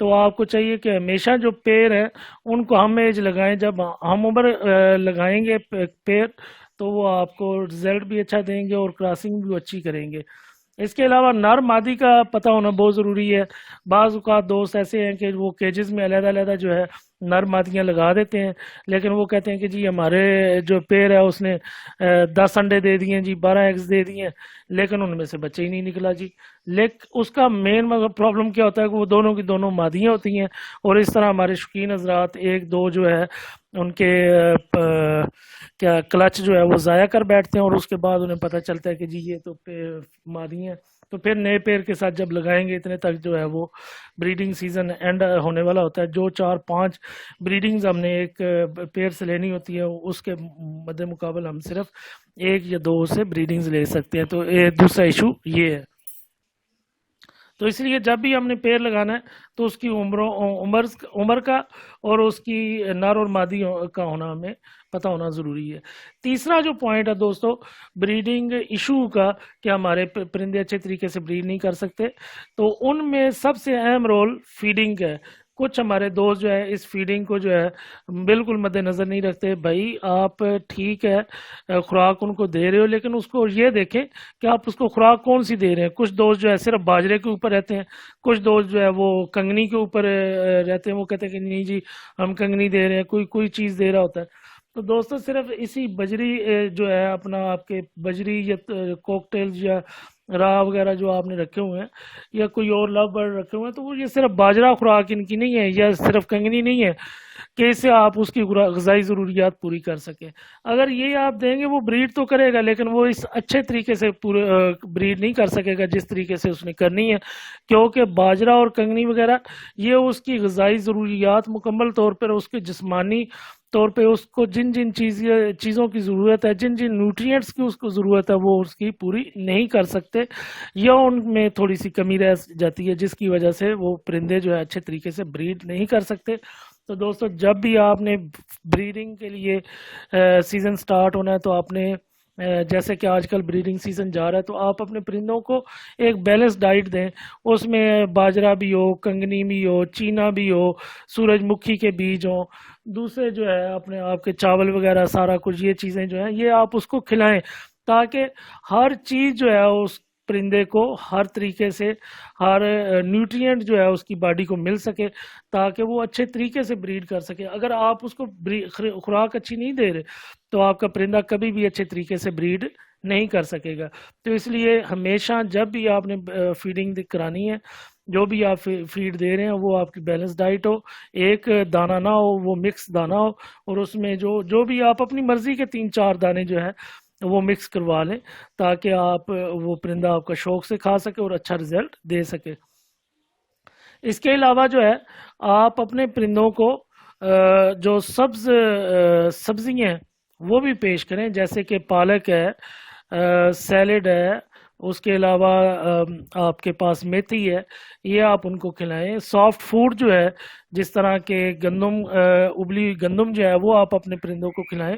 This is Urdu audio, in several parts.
تو آپ کو چاہیے کہ ہمیشہ جو پیر ہیں ان کو ہم ایج لگائیں. جب ہم عمر لگائیں گے پیر تو وہ آپ کو رزلٹ بھی اچھا دیں گے اور کراسنگ بھی اچھی کریں گے. اس کے علاوہ نر مادی کا پتہ ہونا بہت ضروری ہے. بعض اوقات دوست ایسے ہیں کہ وہ کیجز میں علیحدہ علیحدہ جو ہے نر مادیاں لگا دیتے ہیں، لیکن وہ کہتے ہیں کہ جی ہمارے جو پیر ہے اس نے 10 انڈے دے دیے جی، 12 ایگز دے دیے، لیکن ان میں سے بچے ہی نہیں نکلا جی. لیکن اس کا مین پرابلم کیا ہوتا ہے کہ وہ دونوں کی دونوں مادیاں ہوتی ہیں، اور اس طرح ہمارے شوقین حضرات ایک دو جو ہے ان کے کیا کلچ جو ہے وہ ضائع کر بیٹھتے ہیں، اور اس کے بعد انہیں پتہ چلتا ہے کہ جی یہ تو مادی ہیں. تو پھر نئے پیر کے ساتھ جب لگائیں گے اتنے تک جو ہے وہ بریڈنگ سیزن اینڈ ہونے والا ہوتا ہے. جو 4-5 بریڈنگز ہم نے ایک پیر سے لینی ہوتی ہے، اس کے مد مقابل ہم صرف 1 یا 2 سے بریڈنگز لے سکتے ہیں. تو دوسرا ایشو یہ ہے. تو اس لیے جب بھی ہم نے پیر لگانا ہے تو اس کی عمر کا اور اس کی نر اور مادی کا ہونا ہمیں پتہ ہونا ضروری ہے. تیسرا جو پوائنٹ ہے دوستو بریڈنگ ایشو کا کہ ہمارے پرندے اچھے طریقے سے بریڈ نہیں کر سکتے، تو ان میں سب سے اہم رول فیڈنگ ہے. کچھ ہمارے دوست جو ہے اس فیڈنگ کو جو ہے بالکل مد نظر نہیں رکھتے. بھائی آپ ٹھیک ہے خوراک ان کو دے رہے ہو، لیکن اس کو یہ دیکھیں کہ آپ اس کو خوراک کون سی دے رہے ہیں. کچھ دوست جو ہے صرف باجرے کے اوپر رہتے ہیں، کچھ دوست جو ہے وہ کنگنی کے اوپر رہتے ہیں، وہ کہتے ہیں کہ نہیں جی ہم کنگنی دے رہے ہیں، کوئی چیز دے رہا ہوتا ہے. تو دوستو صرف اسی بجری جو ہے اپنا آپ کے بجری یا کوکٹیل یا راہ وغیرہ جو آپ نے رکھے ہوئے ہیں یا کوئی اور لو برڈ رکھے ہوئے ہیں، تو وہ یہ صرف باجرہ خوراک ان کی نہیں ہے یا صرف کنگنی نہیں ہے کہ اس سے آپ اس کی غذائی ضروریات پوری کر سکیں. اگر یہ آپ دیں گے وہ بریڈ تو کرے گا، لیکن وہ اس اچھے طریقے سے پورے بریڈ نہیں کر سکے گا جس طریقے سے اس نے کرنی ہے، کیونکہ باجرہ اور کنگنی وغیرہ یہ اس کی غذائی ضروریات مکمل طور پر اس کے جسمانی طور پہ اس کو جن چیزوں کی ضرورت ہے، جن نیوٹرینٹس کی اس کو ضرورت ہے، وہ اس کی پوری نہیں کر سکتے یا ان میں تھوڑی سی کمی رہ جاتی ہے، جس کی وجہ سے وہ پرندے جو ہے اچھے طریقے سے بریڈ نہیں کر سکتے. تو دوستو جب بھی آپ نے بریڈنگ کے لیے سیزن سٹارٹ ہونا ہے تو آپ نے جیسے کہ آج کل بریڈنگ سیزن جا رہا ہے تو آپ اپنے پرندوں کو ایک بیلنس ڈائٹ دیں. اس میں باجرہ بھی ہو، کنگنی بھی ہو، چینا بھی ہو، سورج مکھی کے بیج ہوں، دوسرے جو ہے اپنے آپ کے چاول وغیرہ سارا کچھ یہ چیزیں جو ہیں یہ آپ اس کو کھلائیں، تاکہ ہر چیز جو ہے اس پرندے کو ہر طریقے سے ہر نیوٹرینٹ جو ہے اس کی باڈی کو مل سکے تاکہ وہ اچھے طریقے سے بریڈ کر سکے. اگر آپ اس کو خوراک اچھی نہیں دے رہے تو آپ کا پرندہ کبھی بھی اچھے طریقے سے بریڈ نہیں کر سکے گا. تو اس لیے ہمیشہ جب بھی آپ نے فیڈنگ کرانی ہے، جو بھی آپ فیڈ دے رہے ہیں وہ آپ کی بیلنس ڈائٹ ہو، ایک دانہ نہ ہو، وہ مکس دانہ ہو، اور اس میں جو بھی آپ اپنی مرضی کے 3-4 دانے جو ہے وہ مکس کروا لیں تاکہ آپ وہ پرندہ آپ کا شوق سے کھا سکے اور اچھا رزلٹ دے سکے. اس کے علاوہ جو ہے آپ اپنے پرندوں کو جو سبزیاں ہیں وہ بھی پیش کریں، جیسے کہ پالک ہے، سیلڈ ہے، اس کے علاوہ آپ کے پاس میتھی ہے، یہ آپ ان کو کھلائیں. سافٹ فوڈ جو ہے جس طرح کے گندم ابلی ہوئی گندم جو ہے وہ آپ اپنے پرندوں کو کھلائیں،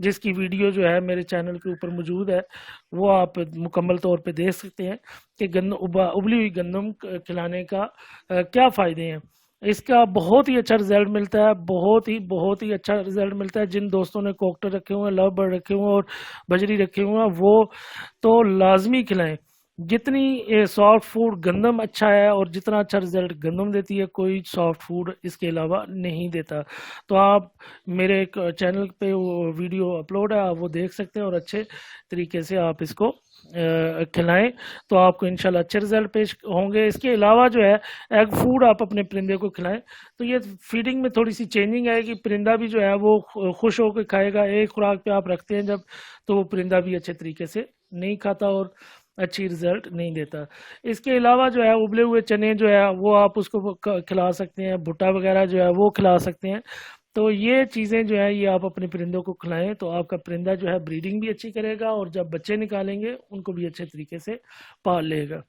جس کی ویڈیو جو ہے میرے چینل کے اوپر موجود ہے، وہ آپ مکمل طور پہ دیکھ سکتے ہیں کہ ابلی ہوئی گندم کھلانے کا کیا فائدے ہیں. اس کا بہت ہی اچھا رزلٹ ملتا ہے، بہت ہی اچھا رزلٹ ملتا ہے. جن دوستوں نے کوکٹر رکھے ہوئے ہیں، لو برڈ رکھے ہوئے ہیں اور بجری رکھے ہوئے ہیں وہ تو لازمی کھلائیں. جتنی سافٹ فوڈ گندم اچھا ہے اور جتنا اچھا رزلٹ گندم دیتی ہے کوئی سافٹ فوڈ اس کے علاوہ نہیں دیتا. تو آپ میرے چینل پہ وہ ویڈیو اپلوڈ ہے، آپ وہ دیکھ سکتے ہیں اور اچھے طریقے سے آپ اس کو کھلائیں تو آپ کو انشاءاللہ اچھے رزلٹ پیش ہوں گے. اس کے علاوہ جو ہے ایگ فوڈ آپ اپنے پرندے کو کھلائیں تو یہ فیڈنگ میں تھوڑی سی چینجنگ آئے گی. پرندہ بھی جو ہے وہ خوش ہو کے کھائے گا. ایک خوراک پہ آپ رکھتے ہیں جب تو وہ پرندہ بھی اچھے طریقے سے نہیں کھاتا اور اچھی رزلٹ نہیں دیتا. اس کے علاوہ جو ہے ابلے ہوئے چنے جو ہے وہ آپ اس کو کھلا سکتے ہیں، بھٹا وغیرہ جو ہے وہ کھلا سکتے ہیں. تو یہ چیزیں جو ہیں یہ آپ اپنے پرندوں کو کھلائیں تو آپ کا پرندہ جو ہے بریڈنگ بھی اچھی کرے گا اور جب بچے نکالیں گے ان کو بھی اچھے طریقے سے پال لے گا.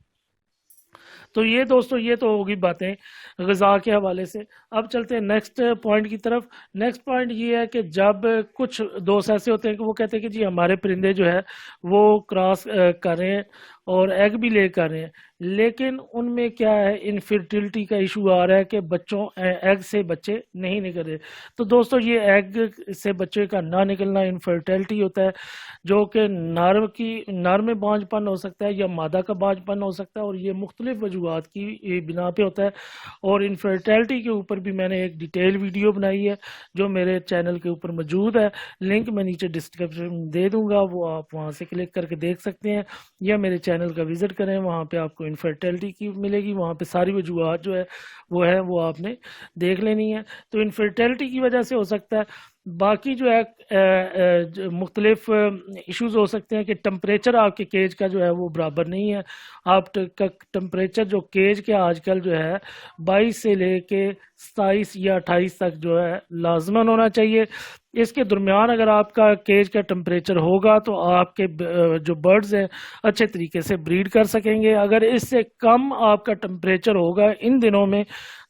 تو یہ دوستو یہ تو ہوگی باتیں غذا کے حوالے سے. اب چلتے ہیں نیکسٹ پوائنٹ کی طرف. نیکسٹ پوائنٹ یہ ہے کہ جب کچھ دوست ایسے ہوتے ہیں کہ وہ کہتے ہیں کہ جی ہمارے پرندے جو ہے وہ کراس کر رہے ہیں اور ایگ بھی لے کر رہے ہیں، لیکن ان میں کیا ہے، انفرٹیلٹی کا ایشو آ رہا ہے کہ بچوں ایگ سے بچے نہیں نکل رہے۔ تو دوستو یہ ایگ سے بچے کا نہ نکلنا انفرٹیلٹی ہوتا ہے، جو کہ نر میں بانج پن ہو سکتا ہے یا مادہ کا بانج پن ہو سکتا ہے، اور یہ مختلف وجوہات کی بنا پہ ہوتا ہے۔ اور انفرٹیلٹی کے اوپر بھی میں نے ایک ڈیٹیل ویڈیو بنائی ہے جو میرے چینل کے اوپر موجود ہے، لنک میں نیچے ڈسکرپشن میں دے دوں گا، وہ آپ وہاں سے کلک کر کے دیکھ سکتے ہیں، یا میرے چینل کا وزٹ کریں، وہاں پہ آپ کو انفرٹیلٹی کی ملے گی، وہاں پہ ساری وجوہات جو ہے وہ آپ نے دیکھ لینی ہے۔ تو انفرٹیلٹی کی وجہ سے ہو سکتا ہے، باقی جو ہے مختلف ایشوز ہو سکتے ہیں کہ ٹمپریچر آپ کے کیج کا جو ہے وہ برابر نہیں ہے۔ آپ کا ٹمپریچر جو کیج کے آج کل جو ہے 22 سے لے کے 27 یا 28 تک جو ہے لازماً ہونا چاہیے۔ اس کے درمیان اگر آپ کا کیج کا ٹمپریچر ہوگا تو آپ کے جو برڈز ہیں اچھے طریقے سے بریڈ کر سکیں گے۔ اگر اس سے کم آپ کا ٹمپریچر ہوگا ان دنوں میں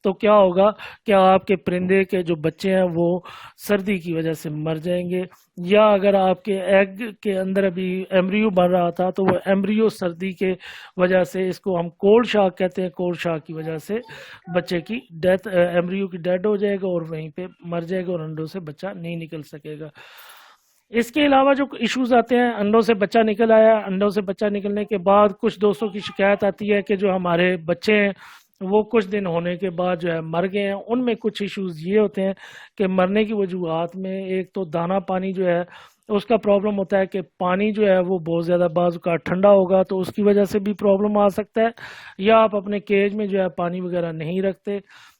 تو کیا ہوگا کہ آپ کے پرندے کے جو بچے ہیں وہ سردی کی وجہ سے مر جائیں گے، یا اگر آپ کے ایگ کے اندر ابھی ایمبریو بن رہا تھا تو وہ ایمبریو سردی کے وجہ سے، اس کو ہم کولڈ شاک کہتے ہیں، کولڈ شاک کی وجہ سے بچے کی ڈیتھ، ایمبریو کی ڈیڈ ہو جائے گا اور وہیں پہ مر جائے گا اور انڈوں سے بچہ نہیں نکل سکے گا۔ اس کے علاوہ جو ایشوز آتے ہیں، انڈوں سے بچہ نکل آیا، انڈوں سے بچہ نکلنے کے بعد کچھ دوستوں کی شکایت آتی ہے کہ جو ہمارے بچے ہیں وہ کچھ دن ہونے کے بعد جو ہے مر گئے ہیں۔ ان میں کچھ ایشوز یہ ہوتے ہیں کہ مرنے کی وجوہات میں ایک تو دانہ پانی جو ہے اس کا پرابلم ہوتا ہے کہ پانی جو ہے وہ بہت زیادہ بعض کا ٹھنڈا ہوگا تو اس کی وجہ سے بھی پرابلم آ سکتا ہے، یا آپ اپنے کیج میں جو ہے پانی وغیرہ نہیں رکھتے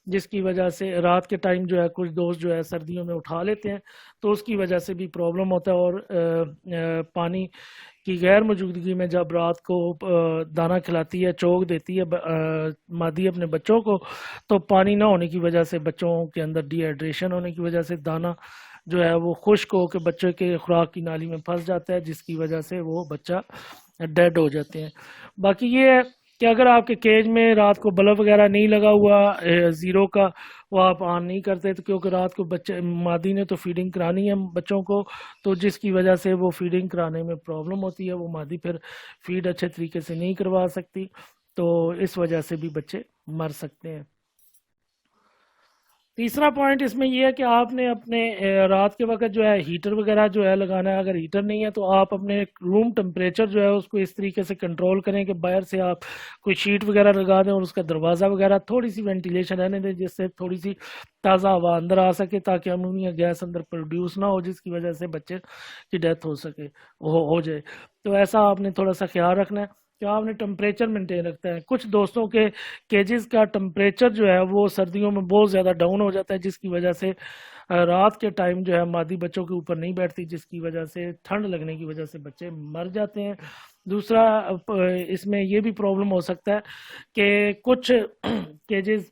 جس کی وجہ سے رات کے ٹائم جو ہے کچھ دوست جو ہے سردیوں میں اٹھا لیتے ہیں تو اس کی وجہ سے بھی پرابلم ہوتا ہے۔ اور پانی کی غیر موجودگی میں جب رات کو دانہ کھلاتی ہے، چوگ دیتی ہے مادی اپنے بچوں کو، تو پانی نہ ہونے کی وجہ سے بچوں کے اندر ڈی ہائیڈریشن ہونے کی وجہ سے دانہ جو ہے وہ خشک ہو کے بچے کے خوراک کی نالی میں پھنس جاتا ہے، جس کی وجہ سے وہ بچہ ڈیڈ ہو جاتے ہیں۔ باقی یہ ہے کہ اگر آپ کے کیج میں رات کو بلب وغیرہ نہیں لگا ہوا زیرو کا، وہ آپ آن نہیں کرتے تو کیونکہ رات کو بچے مادی نے تو فیڈنگ کرانی ہے بچوں کو، تو جس کی وجہ سے وہ فیڈنگ کرانے میں پرابلم ہوتی ہے، وہ مادی پھر فیڈ اچھے طریقے سے نہیں کروا سکتی، تو اس وجہ سے بھی بچے مر سکتے ہیں۔ تیسرا پوائنٹ اس میں یہ ہے کہ آپ نے اپنے رات کے وقت جو ہے ہیٹر وغیرہ جو ہے لگانا ہے۔ اگر ہیٹر نہیں ہے تو آپ اپنے روم ٹمپریچر جو ہے اس کو اس طریقے سے کنٹرول کریں کہ باہر سے آپ کوئی شیٹ وغیرہ لگا دیں اور اس کا دروازہ وغیرہ تھوڑی سی وینٹیلیشن رہنے دیں، جس سے تھوڑی سی تازہ ہوا اندر آ سکے تاکہ امونیا گیس اندر پروڈیوس نہ ہو جس کی وجہ سے بچے کی ڈیتھ ہو جائے۔ تو ایسا آپ نے تھوڑا سا خیال رکھنا ہے کہ آپ نے ٹمپریچر مینٹین رکھتا ہے۔ کچھ دوستوں کے کیجز کا ٹمپریچر جو ہے وہ سردیوں میں بہت زیادہ ڈاؤن ہو جاتا ہے، جس کی وجہ سے رات کے ٹائم جو ہے مادی بچوں کے اوپر نہیں بیٹھتی، جس کی وجہ سے ٹھنڈ لگنے کی وجہ سے بچے مر جاتے ہیں۔ دوسرا اس میں یہ بھی پرابلم ہو سکتا ہے کہ کیجز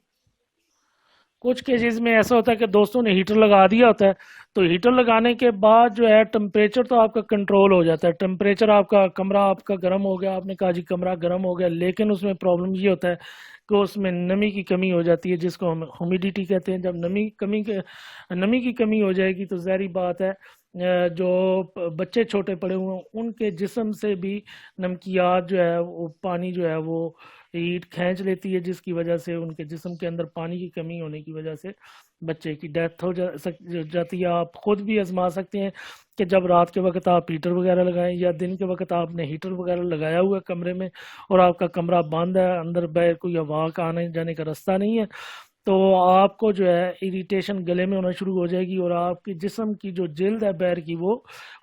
کچھ کیسز میں ایسا ہوتا ہے کہ دوستوں نے ہیٹر لگا دیا ہوتا ہے، تو ہیٹر لگانے کے بعد جو ہے ٹمپریچر تو آپ کا کنٹرول ہو جاتا ہے، ٹمپریچر آپ کا کمرہ آپ کا گرم ہو گیا، آپ نے کہا جی کمرہ گرم ہو گیا، لیکن اس میں پرابلم یہ ہوتا ہے کہ اس میں نمی کی کمی ہو جاتی ہے جس کو ہم ہیومیڈیٹی کہتے ہیں۔ جب نمی کی کمی ہو جائے گی تو ظاہری بات ہے جو بچے چھوٹے پڑے ہوئے ہیں ان کے جسم سے بھی نمکیات جو ہے وہ پانی جو ہے وہ ہیٹ کھینچ لیتی ہے، جس کی وجہ سے ان کے جسم کے اندر پانی کی کمی ہونے کی وجہ سے بچے کی ڈیتھ ہو جاتی ہے۔ آپ خود بھی آزما سکتے ہیں کہ جب رات کے وقت آپ ہیٹر وغیرہ لگائیں یا دن کے وقت آپ نے ہیٹر وغیرہ لگایا ہوا ہے کمرے میں اور آپ کا کمرہ بند ہے، اندر باہر کوئی ہوا کا آنے جانے کا رستہ نہیں ہے، تو آپ کو جو ہے اریٹیشن گلے میں ہونا شروع ہو جائے گی اور آپ کی جسم کی جو جلد ہے بیر کی وہ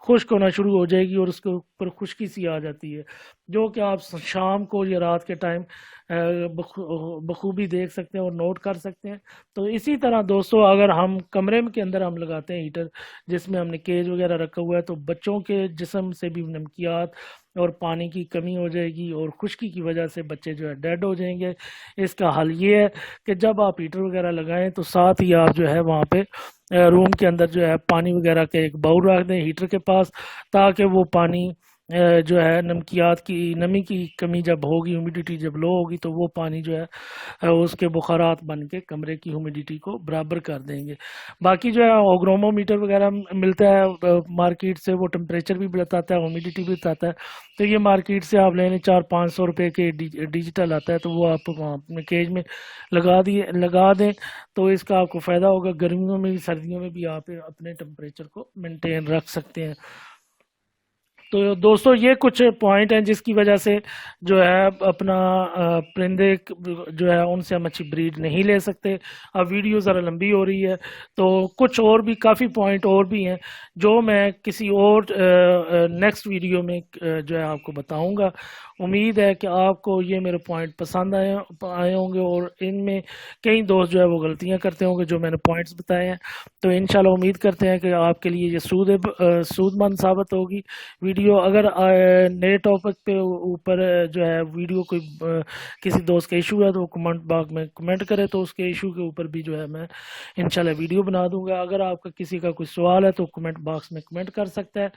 خشک ہونا شروع ہو جائے گی اور اس کے اوپر خشکی سی آ جاتی ہے، جو کہ آپ شام کو یا رات کے ٹائم بخوبی دیکھ سکتے ہیں اور نوٹ کر سکتے ہیں۔ تو اسی طرح دوستو اگر ہم کمرے کے اندر ہم لگاتے ہیں ہیٹر جس میں ہم نے کیج وغیرہ رکھا ہوا ہے تو بچوں کے جسم سے بھی نمکیات اور پانی کی کمی ہو جائے گی اور خشکی کی وجہ سے بچے جو ہے ڈیڈ ہو جائیں گے۔ اس کا حل یہ ہے کہ جب آپ ہیٹر وغیرہ لگائیں تو ساتھ ہی آپ جو ہے وہاں پہ روم کے اندر جو ہے پانی وغیرہ کے ایک باؤل رکھ دیں ہیٹر کے پاس، تاکہ وہ پانی جو ہے نمکیات کی نمی کی کمی جب ہوگی، ہیومیڈیٹی جب لو ہوگی، تو وہ پانی جو ہے اس کے بخارات بن کے کمرے کی ہیومیڈیٹی کو برابر کر دیں گے۔ باقی جو ہے اوگرومو میٹر وغیرہ ملتا ہے مارکیٹ سے، وہ ٹمپریچر بھی بتاتا ہے، ہیومیڈیٹی بھی بتاتا ہے، تو یہ مارکیٹ سے آپ لے لیں، 400-500 روپے کے ڈیجیٹل آتا ہے، تو وہ آپ وہاں اپنے کیج میں لگا دیں، تو اس کا آپ کو فائدہ ہوگا۔ گرمیوں میں بھی سردیوں میں بھی آپ اپنے ٹمپریچر کو مینٹین رکھ سکتے ہیں۔ تو دوستو یہ کچھ پوائنٹ ہیں جس کی وجہ سے جو ہے اپنا پرندے جو ہے ان سے ہم اچھی بریڈ نہیں لے سکتے۔ اب ویڈیو ذرا لمبی ہو رہی ہے، تو کچھ اور بھی کافی پوائنٹ اور بھی ہیں جو میں کسی اور نیکسٹ ویڈیو میں جو ہے آپ کو بتاؤں گا۔ امید ہے کہ آپ کو یہ میرے پوائنٹ پسند آئے ہوں گے، اور ان میں کئی دوست جو ہے وہ غلطیاں کرتے ہوں گے جو میں نے پوائنٹس بتائے ہیں، تو انشاءاللہ امید کرتے ہیں کہ آپ کے لیے یہ سود مند ثابت ہوگی ویڈیو۔ اگر نئے ٹاپک پہ اوپر جو ہے ویڈیو کوئی کسی دوست کا ایشو ہے تو وہ کمنٹ باکس میں کمنٹ کرے، تو اس کے ایشو کے اوپر بھی جو ہے میں انشاءاللہ ویڈیو بنا دوں گا۔ اگر آپ کا کسی کا کوئی سوال ہے تو کمنٹ باکس میں کمنٹ کر سکتا ہے۔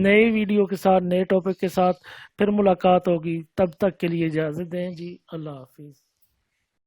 نئی ویڈیو کے ساتھ، نئے ٹاپک کے ساتھ پھر ملاقات ہوگی، تب تک کے لیے اجازت دیں جی، اللہ حافظ۔